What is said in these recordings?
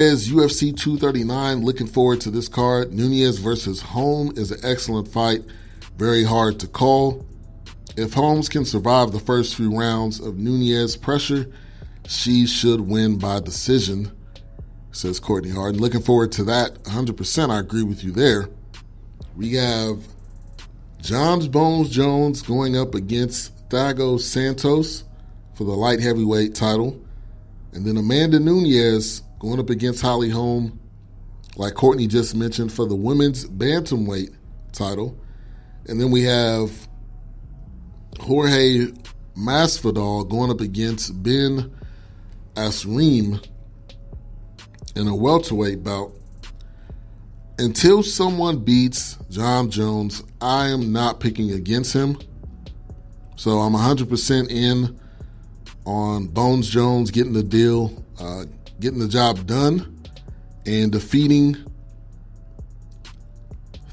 Is UFC 239. Looking forward to this card. Nunes versus Holm is an excellent fight. Very hard to call. If Holmes can survive the first few rounds of Nunes' pressure, she should win by decision, says Courtney Harden. Looking forward to that. 100%. I agree with you there. We have John Bones Jones going up against Thiago Santos for the light heavyweight title. And then Amanda Nunes going up against Holly Holm, like Courtney just mentioned, for the women's bantamweight title. And then we have Jorge Masvidal going up against Ben Askren in a welterweight bout. Until someone beats John Jones, I am not picking against him. So I'm 100% in on Bones Jones getting the deal, getting the job done, and defeating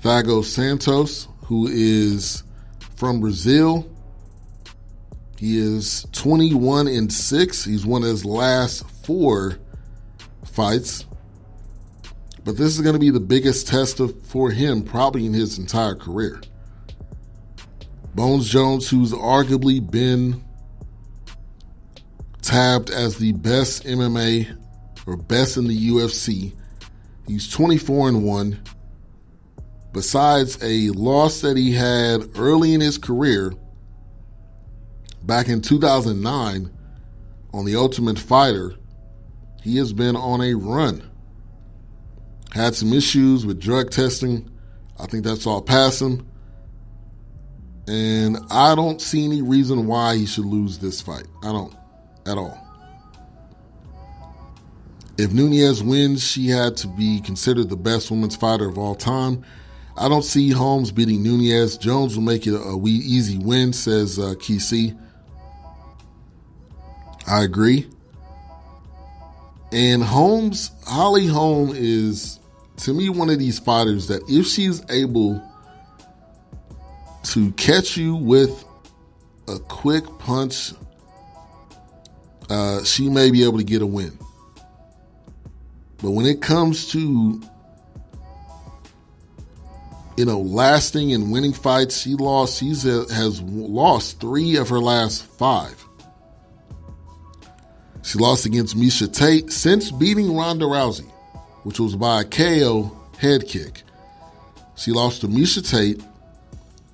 Thiago Santos, who is from Brazil. He is 21-6. He's won his last 4 fights. But this is going to be the biggest test for him probably in his entire career. Bones Jones, who's arguably been tabbed as the best MMA or best in the UFC. He's 24-1. Besides a loss that he had early in his career back in 2009 on The Ultimate Fighter, he has been on a run. Had some issues with drug testing. I think that's all past him. And I don't see any reason why he should lose this fight. I don't at all. If Nunes wins, she had to be considered the best women's fighter of all time. I don't see Holmes beating Nunes. Jones will make it a easy win, says KC. I agree. And Holly Holm is, to me, one of these fighters that if she's able to catch you with a quick punch, she may be able to get a win. But when it comes to, lasting and winning fights, she has lost 3 of her last 5. She lost against Miesha Tate since beating Ronda Rousey, which was by a KO head kick. She lost to Miesha Tate,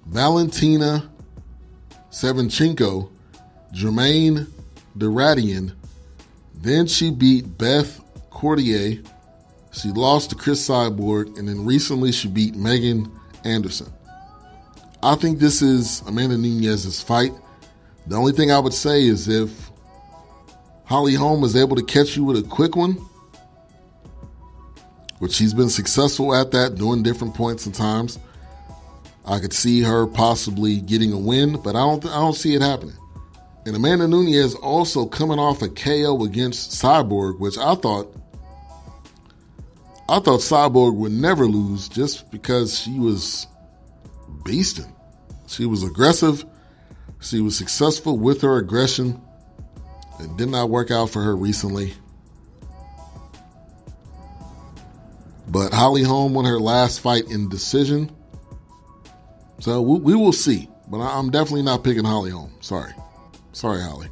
Valentina Shevchenko, Jermaine Duradian. Then she beat Beth Cordier. She lost to Chris Cyborg, and then recently she beat Megan Anderson. I think this is Amanda Nunes' fight. The only thing I would say is if Holly Holm is able to catch you with a quick one, which she's been successful at that during different points and times, I could see her possibly getting a win, but I don't see it happening. And Amanda Nunes also coming off a KO against Cyborg, which I thought Cyborg would never lose just because she was beasting. She was aggressive. She was successful with her aggression. It did not work out for her recently. But Holly Holm won her last fight in decision. So we will see. But I'm definitely not picking Holly Holm. Sorry, Holly.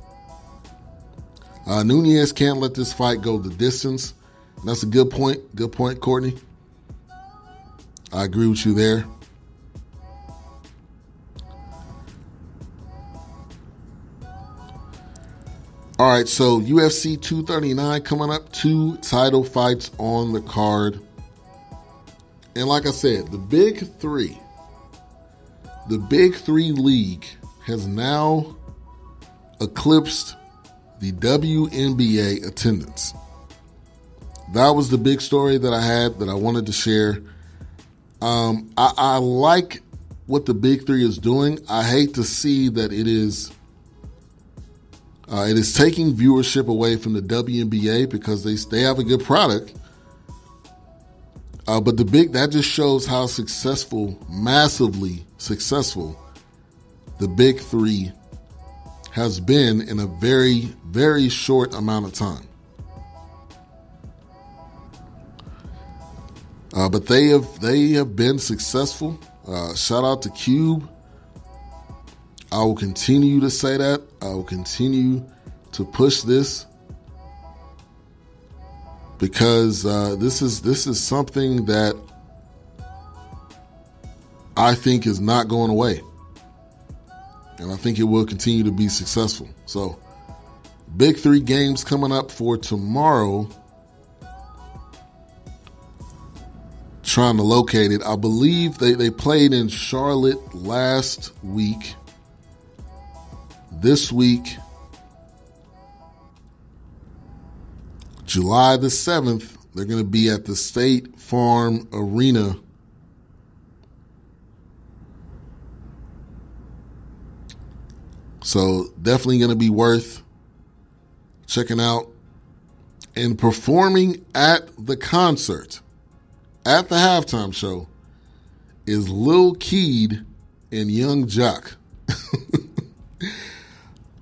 Nunes can't let this fight go the distance. And that's a good point. Good point, Courtney. I agree with you there. All right, so UFC 239 coming up, 2 title fights on the card. And like I said, the Big Three league has now eclipsed the WNBA attendance. That was the big story that I had that I wanted to share. I like what the Big Three is doing. I hate to see that it is taking viewership away from the WNBA because they have a good product. But that just shows how massively successful the Big Three has been in a very, very short amount of time. But they have been successful. Shout out to Cube. I will continue to say that. I will continue to push this because this is something that I think is not going away, and I think it will continue to be successful. So, big 3 games coming up for tomorrow. Trying to locate it. I believe they played in Charlotte last week. This week, July the 7th, they're going to be at the State Farm Arena. So definitely going to be worth checking out. And performing at the concert, at the halftime show, is Lil Keed and Young Jock.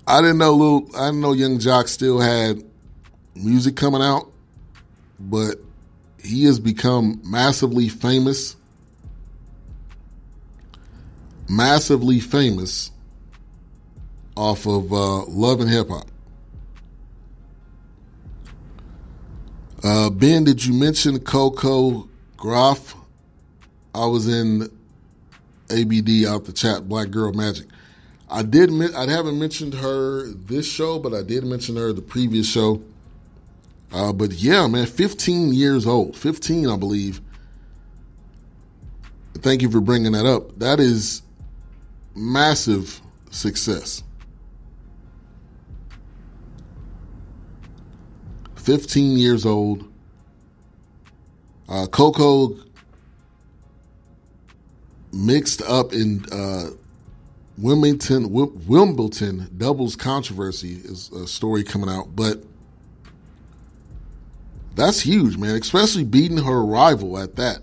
I didn't know Young Jock still had music coming out, but he has become massively famous off of Love and Hip Hop. Ben, did you mention Coco Graf? I was in ABD out the chat, Black Girl Magic. I haven't mentioned her this show, but I did mention her the previous show. But yeah, man, 15 years old. 15, I believe. Thank you for bringing that up. That is massive success. 15 years old. Coco mixed up in Wimbledon doubles controversy is a story coming out, but that's huge, man, especially beating her rival at that.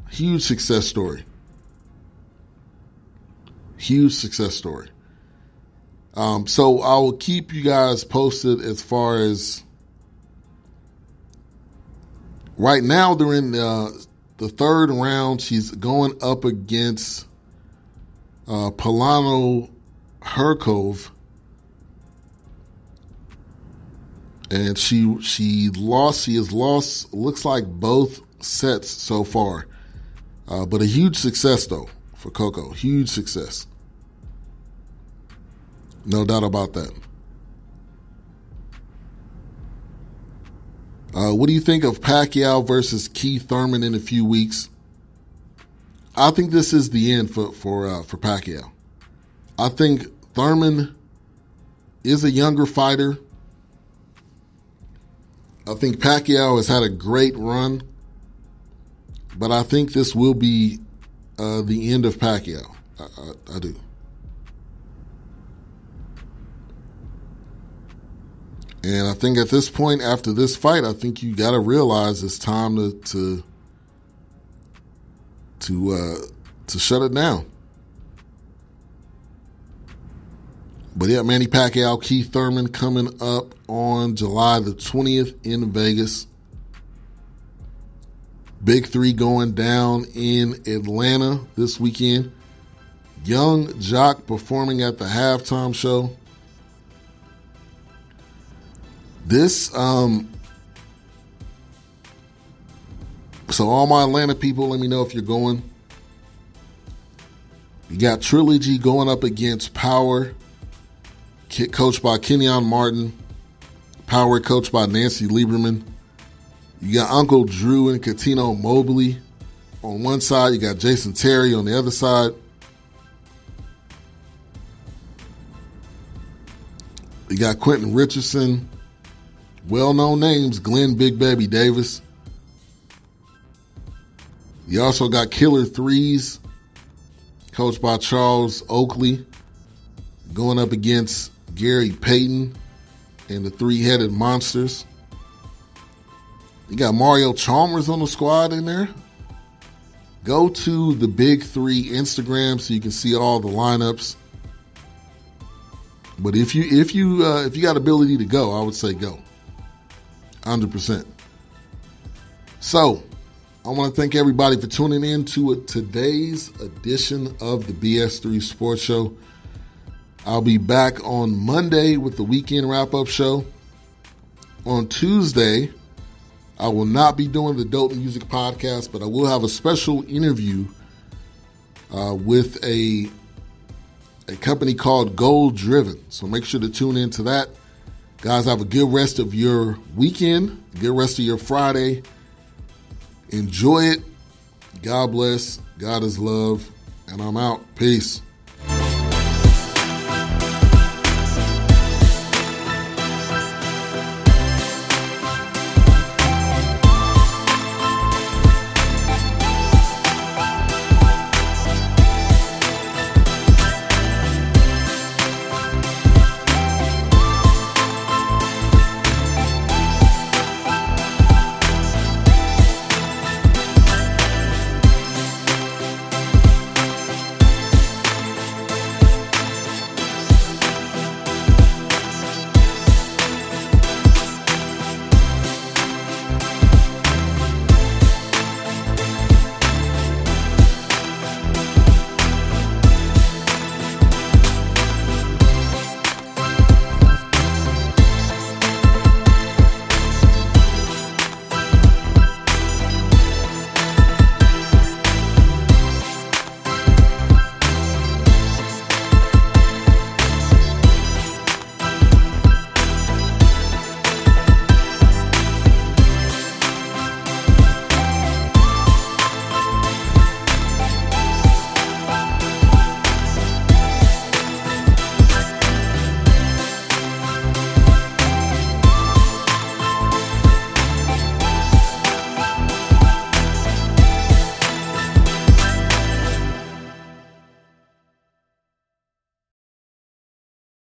Huge success story. Huge success story. So I will keep you guys posted as far as right now. They're in the 3rd round. She's going up against Polano Herkov, and she has lost looks like both sets so far, but a huge success though for Coco. Huge success, no doubt about that. What do you think of Pacquiao versus Keith Thurman in a few weeks? I think this is the end for Pacquiao. I think Thurman is a younger fighter. I think Pacquiao has had a great run, but I think this will be the end of Pacquiao. I do. And I think at this point, after this fight, I think you got to realize it's time to shut it down. But yeah, Manny Pacquiao, Keith Thurman coming up on July the 20th in Vegas. Big 3 going down in Atlanta this weekend. Young Jock performing at the halftime show. This, so all my Atlanta people, let me know if you're going. You got Trilogy going up against Power, coached by Kenyon Martin. Power coached by Nancy Lieberman. You got Uncle Drew and Katino Mobley on one side. You got Jason Terry on the other side. You got Quentin Richardson. Well-known names, Glenn Big Baby Davis. You also got Killer Threes, coached by Charles Oakley, going up against Gary Payton and the Three-Headed Monsters. You got Mario Chalmers on the squad in there. Go to the Big 3 Instagram so you can see all the lineups. But if you got ability to go, I would say go. 100%. So, I want to thank everybody for tuning in to today's edition of the BS3 Sports Show. I'll be back on Monday with the weekend wrap-up show. On Tuesday, I will not be doing the Dope Music Podcast, but I will have a special interview with a company called Goal Driven. So make sure to tune into that. Guys, have a good rest of your weekend, a good rest of your Friday. Enjoy it. God bless. God is love. And I'm out. Peace.